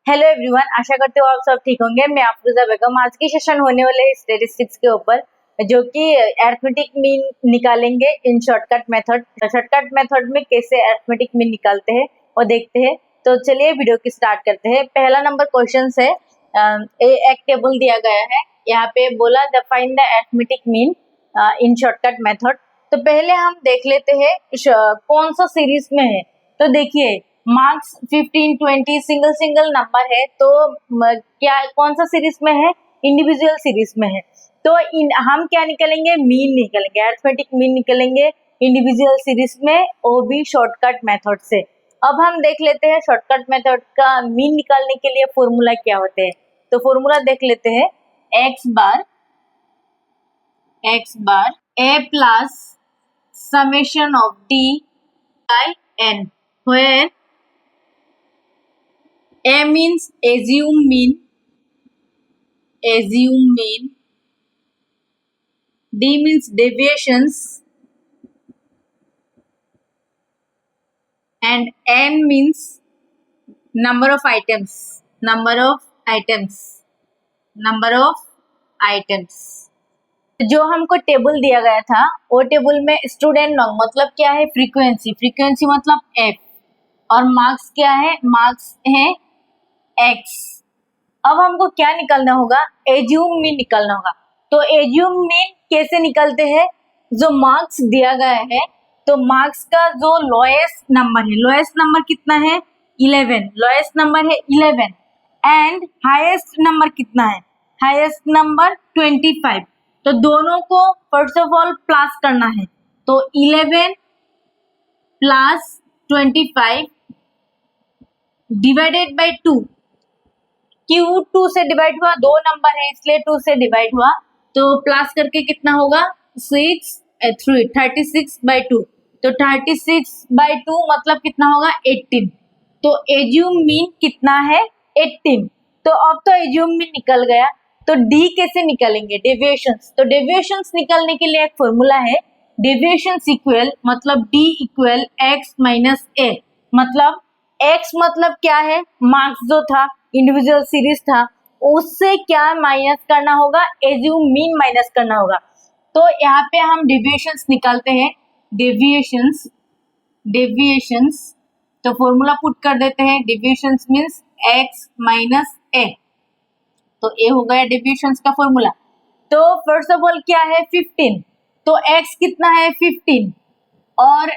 Hello everyone, आशा करते हो आप सब ठीक होंगे। मैं अफरोजा बेगम। आज की सेशन होने वाले है स्टैटिस्टिक्स के ऊपर, जो कि अरिथमेटिक मीन निकालेंगे इन शॉर्टकट मेथड। शॉर्टकट मेथड में कैसे अरिथमेटिक मीन निकालते हैं वो देखते हैं। तो चलिए वीडियो की स्टार्ट करते हैं। पहला नंबर क्वेश्चन है, एक टेबल दिया गया है, यहाँ पे बोला the find the arithmetic mean in shortcut method. तो पहले हम देख लेते हैं कौन सा सीरीज में है। तो देखिए मार्क्स 15, 20 सिंगल नंबर है, तो क्या कौन सा सीरीज में है? इंडिविजुअल सीरीज में है। तो हम क्या निकलेंगे? मीन निकलेंगे, अरिथमेटिक मीन निकलेंगे इंडिविजुअल सीरीज में, वो भी शॉर्टकट मेथड से। अब हम देख लेते हैं शॉर्टकट मेथड का मीन निकालने के लिए फॉर्मूला क्या होते हैं। तो फॉर्मूला देख लेते हैं, x bar A plus summation of d by n, where A means assume mean, D means deviations, and N means number of items. जो हमको टेबल दिया गया था, वो टेबल में स्टूडेंट नंबर मतलब क्या है? फ्रीक्वेंसी मतलब F, और मार्क्स क्या है? मार्क्स है X। अब हमको क्या निकालना होगा? एज्यूम मीन निकालना होगा। तो एज्यूम मीन कैसे निकलते हैं? जो मार्क्स दिया गया है, तो मार्क्स का जो लोएस्ट नंबर कितना है? 11। लोएस्ट नंबर है 11 एंड हाईएस्ट नंबर कितना है? Highest number 25। तो दोनों को फर्स्ट ऑफ ऑल प्लस करना है। तो 11 प्लस 25 डिवाइडेड बाई 2। क्यों 2 से डिवाइड हुआ? दो नंबर है इसलिए 2 से डिवाइड हुआ। तो प्लस करके कितना होगा? 36/2। तो 36/2 मतलब कितना होगा? 18। तो एज्यूम मीन कितना है? 18। तो अब तो एज्यूम मीन निकल गया, तो डी कैसे निकालेंगे? डेविएशंस। तो डेविएशंस निकालने के लिए एक फॉर्मूला है, डेविएशंस इक्वल मतलब डी इक्वल x माइनस ए। मतलब x मतलब क्या है? मार्क्स जो था, इंडिविजुअल सीरीज था, उससे क्या माइनस करना होगा? एज्यूम मीन माइनस करना होगा। तो यहाँ पे हम डेविएशंस निकालते हैं। डेविएशंस तो फॉर्मूला पुट कर देते हैं। डेविएशंस मीन्स x माइनस ए। तो ए हो गया डेविएशंस का फॉर्मूला। तो फर्स्ट ऑफ ऑल क्या है? 15। तो x कितना है? 15 और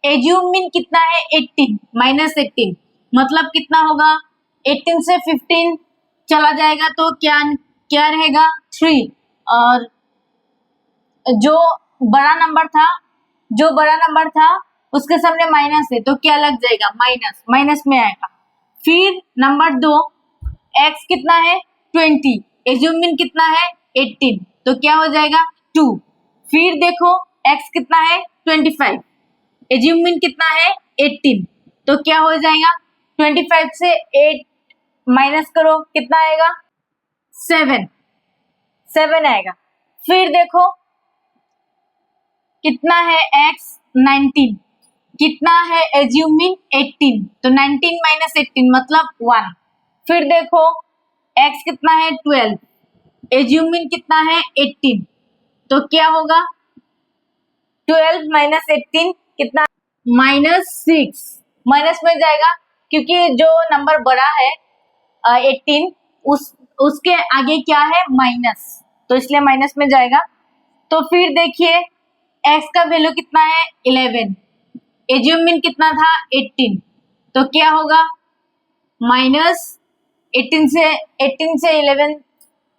एज्यूम मीन कितना है? 18 माइनस 18 मतलब कितना होगा? 18 से 15 चला जाएगा तो क्या रहेगा? 3। और जो बड़ा नंबर था उसके सामने माइनस है, तो क्या लग जाएगा? माइनस में आएगा। फिर नंबर 2, x कितना है? 20, एज्यूम मीन कितना है? 18, तो क्या हो जाएगा? 2। फिर देखो x कितना है? 25, एज्यूम मीन कितना है? 18, तो क्या हो जाएगा? 25 से 8 माइनस करो, कितना आएगा? 7 आएगा। फिर देखो कितना है? x 19, कितना है? एज्यूम मीन 18, तो 19 माइनस 18 मतलब 1। फिर देखो x कितना है? 12, एज्यूम मीन कितना है? 18, तो क्या होगा? 12 माइनस 18 कितना? -6। माइनस में जाएगा क्योंकि जो नंबर बड़ा है 18 उसके आगे क्या है? माइनस, तो इसलिए माइनस में जाएगा। तो फिर देखिए x का वैल्यू कितना है? 11, एज्यूम मीन कितना था? 18, तो क्या होगा? -18 से 11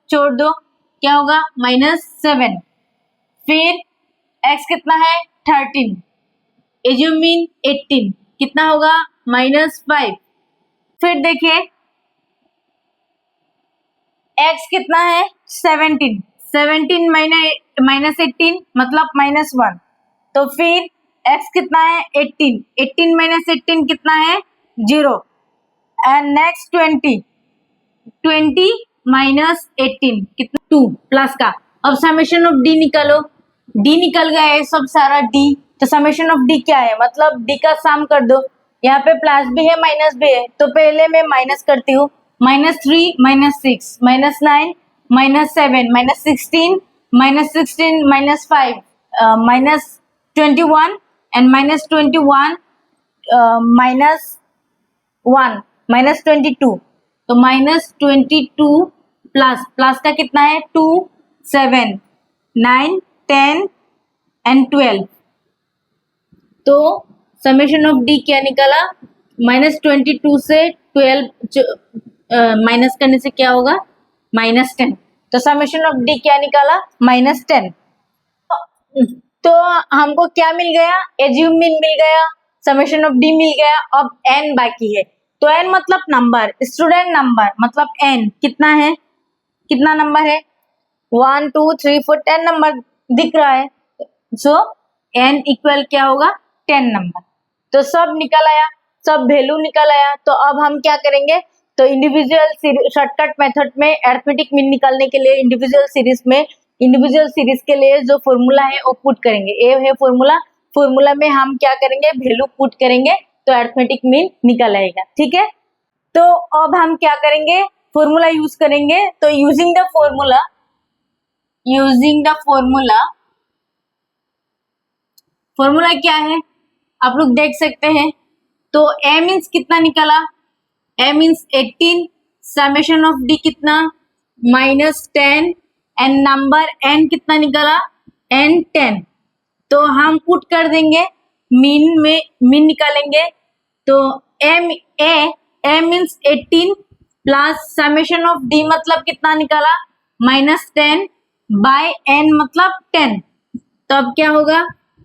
छोड़ दो, क्या होगा? -7। फिर x कितना है? 13, एज्यूम मीन 18, कितना होगा? -5। फिर देखिए x कितना है? 17 माइनस 18 मतलब -1। तो फिर x कितना है? 18 माइनस 18 कितना है? 0। एंड नेक्स्ट 20 माइनस 18 कितना? 2 प्लस का। अब समेशन ऑफ d निकालो। d निकल गया है सब सारा d, तो समेशन ऑफ d क्या है? मतलब d का सम कर दो। यहाँ पे प्लस भी है माइनस भी है, तो पहले मैं माइनस करती हूँ। -3 -6 -9 -7 -16 -16 -5 -21 एंड -21 -1 -22, तो -22 प्लस का कितना है 2 7 9 10 एंड 12, तो समेशन ऑफ डी क्या निकाला, -22 से 12 माइनस करने से क्या होगा -10, तो समेशन ऑफ डी क्या निकाला -10। तो हमको क्या मिल गया, एज्यूम मिल गया, समेशन ऑफ डी मिल गया, अब एन बाकी है। तो एन मतलब नंबर, स्टूडेंट नंबर मतलब एन कितना है, कितना नंबर है 1 2 3 4 10 नंबर दिख रहा है, सो एन इक्वल क्या होगा 10 नंबर। तो सब निकल आया, सब वैल्यू निकल आया। तो अब हम क्या करेंगे, तो इंडिविजुअल शॉर्टकट मेथड में अरिथमेटिक मीन निकालने के लिए इंडिविजुअल सीरीज के लिए जो फॉर्मूला है वो पुट करेंगे। ये है फॉर्मूला में हम क्या करेंगे, वैल्यू पुट करेंगे तो अरिथमेटिक मीन निकल आएगा। ठीक है, तो अब हम क्या करेंगे, फॉर्मूला यूज करेंगे। तो यूजिंग द फॉर्मूला क्या है आप लोग देख सकते हैं। तो ए मीन्स कितना निकला, ए मीन्स 18, समेशन ऑफ डी कितना -10 एंड नंबर एन कितना निकला एन 10। तो हम पुट कर देंगे मीन निकालेंगे। तो A means 18 plus summation of D मतलब कितना निकाला -10 बाय एन मतलब 10। तो अब क्या होगा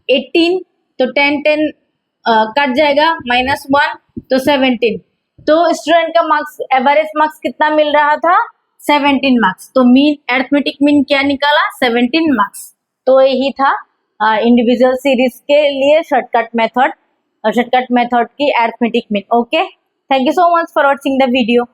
18, तो 10 कट जाएगा -1 तो 17। तो स्टूडेंट का मार्क्स एवरेज मार्क्स कितना मिल रहा था 17 मार्क्स। तो मीन अरिथमेटिक मीन क्या निकाला 17 मार्क्स। तो यही था इंडिविजुअल सीरीज के लिए शॉर्टकट मेथड की arithmetic mean. Okay, thank you so much for watching the video.